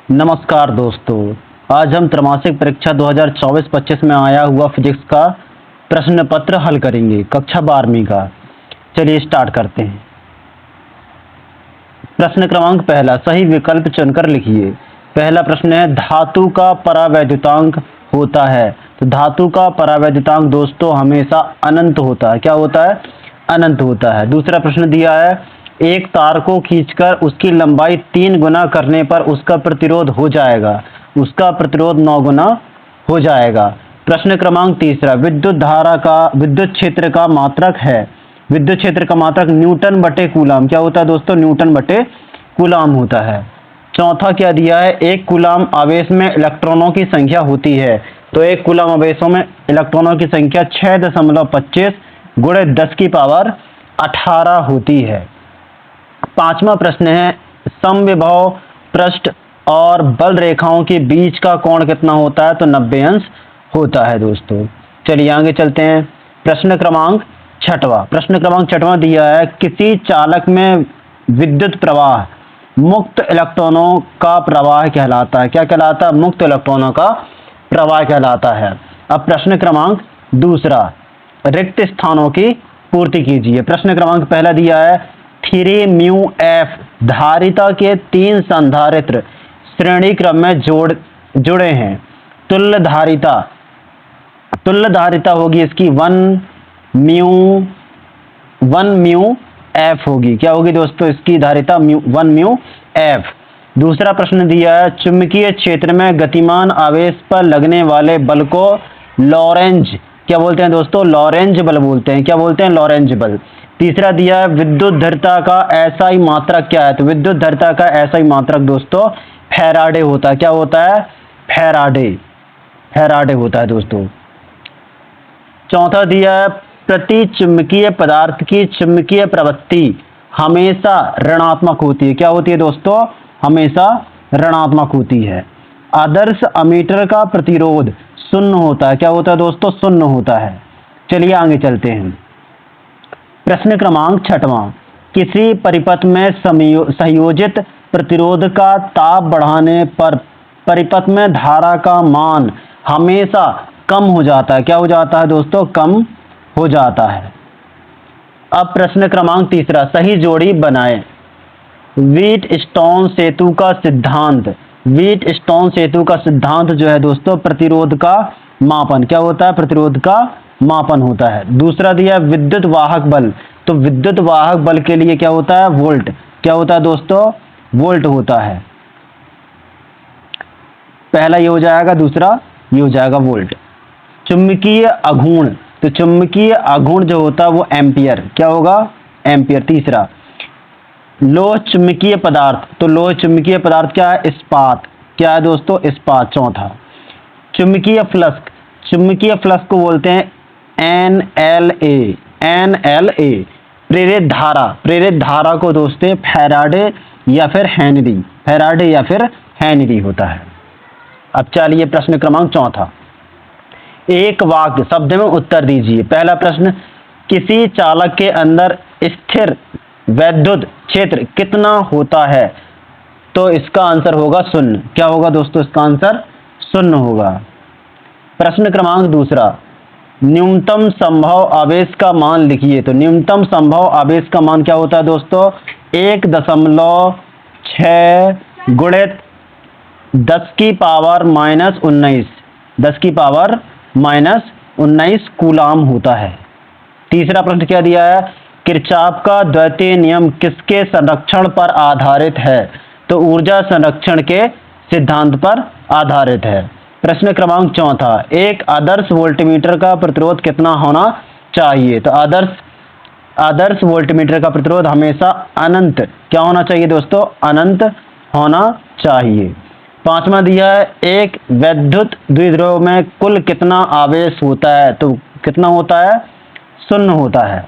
नमस्कार दोस्तों, आज हम त्रैमासिक परीक्षा 2024-25 में आया हुआ फिजिक्स का प्रश्न पत्र हल करेंगे, कक्षा 12वीं का। चलिए स्टार्ट करते हैं। प्रश्न क्रमांक पहला, सही विकल्प चुनकर लिखिए। पहला प्रश्न है, धातु का परावैद्युतांक होता है। तो धातु का परावैद्युतांक दोस्तों हमेशा अनंत होता है। क्या होता है? अनंत होता है। दूसरा प्रश्न दिया है, एक तार को खींचकर उसकी लंबाई 3 गुना करने पर उसका प्रतिरोध हो जाएगा। उसका प्रतिरोध 9 गुना हो जाएगा। प्रश्न क्रमांक तीसरा, विद्युत क्षेत्र का मात्रक है। विद्युत क्षेत्र का मात्रक न्यूटन बटे कूलाम। क्या होता है दोस्तों? न्यूटन बटे कूलाम होता है। चौथा क्या दिया है, एक कूलाम आवेश में इलेक्ट्रॉनों की संख्या होती है। तो एक कूलाम आवेशों में इलेक्ट्रॉनों की संख्या 6.25 गुणे 10 की पावर 18 होती है। पांचवा प्रश्न है, समविभव पृष्ठ और बल रेखाओं के बीच का कोण कितना होता है? तो 90 अंश होता है दोस्तों। चलिए आगे चलते हैं। प्रश्न क्रमांक छठवां दिया है, किसी चालक में विद्युत प्रवाह मुक्त इलेक्ट्रॉनों का प्रवाह कहलाता है। क्या कहलाता है? मुक्त इलेक्ट्रॉनों का प्रवाह कहलाता है। अब प्रश्न क्रमांक दूसरा, रिक्त स्थानों की पूर्ति कीजिए। प्रश्न क्रमांक पहला दिया है, 3 म्यू एफ धारिता के 3 संधारित्र श्रेणी क्रम में जुड़े हैं। तुल्य धारिता होगी इसकी 1 म्यू एफ होगी। क्या होगी दोस्तों? इसकी धारिता 1 म्यू एफ। दूसरा प्रश्न दिया है, चुंबकीय क्षेत्र में गतिमान आवेश पर लगने वाले बल को लॉरेंज क्या बोलते हैं दोस्तों? लॉरेंज बल बोलते हैं। क्या बोलते हैं? लॉरेंज बल। तीसरा दिया है, विद्युत धारिता का एसआई मात्रक क्या है? तो विद्युत धारिता का एसआई मात्रक दोस्तों फैराडे होता है। क्या होता है? फैराडे होता है दोस्तों। चौथा दिया है, प्रति चुंबकीय पदार्थ की चुंबकीय प्रवृत्ति हमेशा ऋणात्मक होती है। क्या होती है दोस्तों? हमेशा ऋणात्मक होती है। आदर्श अमीटर का प्रतिरोध शून्य होता है। क्या होता है दोस्तों? शून्य होता है। चलिए आगे चलते हैं। प्रश्न क्रमांक छठवां, किसी परिपथ में संयोजित प्रतिरोध का ताप बढ़ाने पर परिपथ में धारा का मान हमेशा कम हो जाता है। क्या हो जाता है दोस्तों? कम हो जाता है। अब प्रश्न क्रमांक तीसरा, सही जोड़ी बनाएं। व्हीटस्टोन सेतु का सिद्धांत जो है दोस्तों प्रतिरोध का मापन। क्या होता है? प्रतिरोध का मापन होता है। दूसरा दिया विद्युत वाहक बल। तो विद्युत वाहक बल के लिए क्या होता है? वोल्ट। क्या होता है दोस्तों? वोल्ट होता है। पहला ये हो जाएगा, दूसरा ये हो जाएगा वोल्ट। चुंबकीय आघूर्ण, तो चुंबकीय आघूर्ण जो होता है वो एम्पियर। क्या होगा? एम्पियर। तीसरा, लोह चुंबकीय पदार्थ, तो लोह चुंबकीय पदार्थ क्या है? इस्पात। क्या है दोस्तों? इस्पात। चौथा, चुंबकीय फ्लक्स को बोलते हैं NLA। प्रेरित धारा को दोस्तों फैराडे या फिर हेनरी होता है। अब चलिए प्रश्न क्रमांक चौथा, एक वाक्य शब्द में उत्तर दीजिए। पहला प्रश्न, किसी चालक के अंदर स्थिर वैद्युत क्षेत्र कितना होता है? तो इसका आंसर होगा 0। क्या होगा दोस्तों? इसका आंसर 0 होगा। प्रश्न क्रमांक दूसरा, न्यूनतम संभव आवेश का मान लिखिए। तो न्यूनतम संभव आवेश का मान क्या होता है दोस्तों? 1.6 गुणित 10 की पावर माइनस 19 कूलाम होता है। तीसरा प्रश्न क्या दिया है, किरचॉफ का द्वितीय नियम किसके संरक्षण पर आधारित है? तो ऊर्जा संरक्षण के सिद्धांत पर आधारित है। प्रश्न क्रमांक चौथा, एक आदर्श वोल्टमीटर का प्रतिरोध कितना होना चाहिए? तो आदर्श वोल्टमीटर का प्रतिरोध हमेशा अनंत क्या होना चाहिए दोस्तों? अनंत होना चाहिए। पांचवा दिया है, एक वैद्युत द्विध्रुव में कुल कितना आवेश होता है? तो कितना होता है? 0 होता है।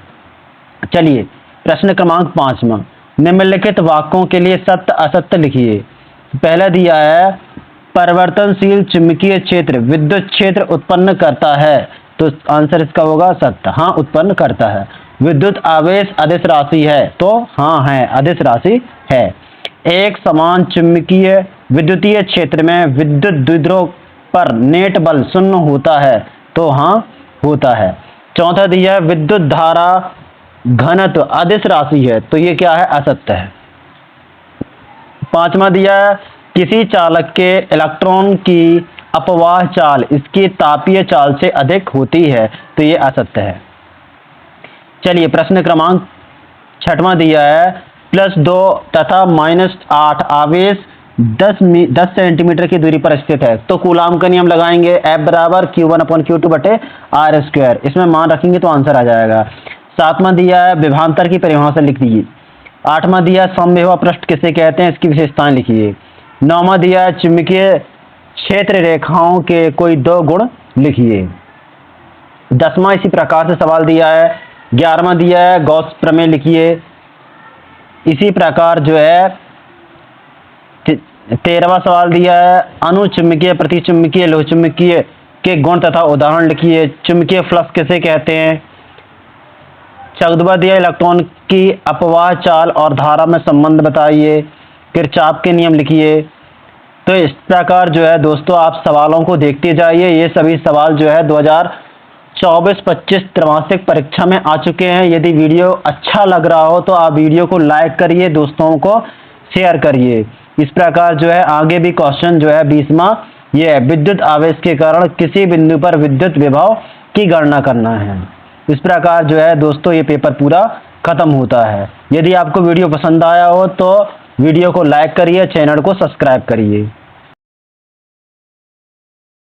चलिए प्रश्न क्रमांक 5वां, निम्नलिखित वाक्यों के लिए सत्य असत्य लिखिए। पहला दिया है, परिवर्तनशील चुंबकीय क्षेत्र विद्युत क्षेत्र उत्पन्न करता है। तो आंसर इसका होगा सत्य। हाँ, उत्पन्न करता है। विद्युत आवेश अदिश राशि है। तो हाँ है, अदिश राशि है। एक समान चुंबकीय विद्युतीय क्षेत्र में विद्युत द्विध्रुव पर नेट बल शून्य होता है, तो हाँ होता है। चौथा दिया है विद्युत धारा घनत्व अदिश राशि है, तो ये क्या है, असत्य है। पांचवा दिया है किसी चालक के इलेक्ट्रॉन की अपवाह चाल इसकी तापीय चाल से अधिक होती है, तो ये असत्य है। चलिए प्रश्न क्रमांक छठवां दिया है +2 तथा -8 आवेश 10 सेंटीमीटर की दूरी पर स्थित है, तो कूलाम का नियम लगाएंगे, F बराबर Q1/Q2/R²। इसमें मान रखेंगे तो आंसर आ जाएगा। सातवां दिया है विभवांतर की परिभाषा लिख दीजिए। आठवां दिया है समविभव पृष्ठ किसे कहते हैं, इसकी विशेषताएं लिखिए। नौवां दिया है चुंबकीय क्षेत्र रेखाओं के कोई 2 गुण लिखिए। 10वां इसी प्रकार से सवाल दिया है। 11वां दिया है गॉस प्रमेय लिखिए। इसी प्रकार जो है 13वां सवाल दिया है अनुचुंबकीय प्रतिचुंबकीय लोहचुंबकीय के गुण तथा उदाहरण लिखिए। चुंबकीय फ्लक्स किसे कहते हैं। 14वां दिया इलेक्ट्रॉन की अपवाह चाल और धारा में संबंध बताइए। किरचॉफ के नियम लिखिए। तो इस प्रकार जो है दोस्तों आप सवालों को देखते जाइए। ये सभी सवाल जो है 2024-25 त्रैमासिक परीक्षा में आ चुके हैं। यदि वीडियो अच्छा लग रहा हो तो आप वीडियो को लाइक करिए, दोस्तों को शेयर करिए। इस प्रकार जो है आगे भी क्वेश्चन जो है 20वां ये है विद्युत आवेश के कारण किसी बिंदु पर विद्युत विभव की गणना करना है। इस प्रकार जो है दोस्तों ये पेपर पूरा खत्म होता है। यदि आपको वीडियो पसंद आया हो तो वीडियो को लाइक करिए, चैनल को सब्सक्राइब करिए।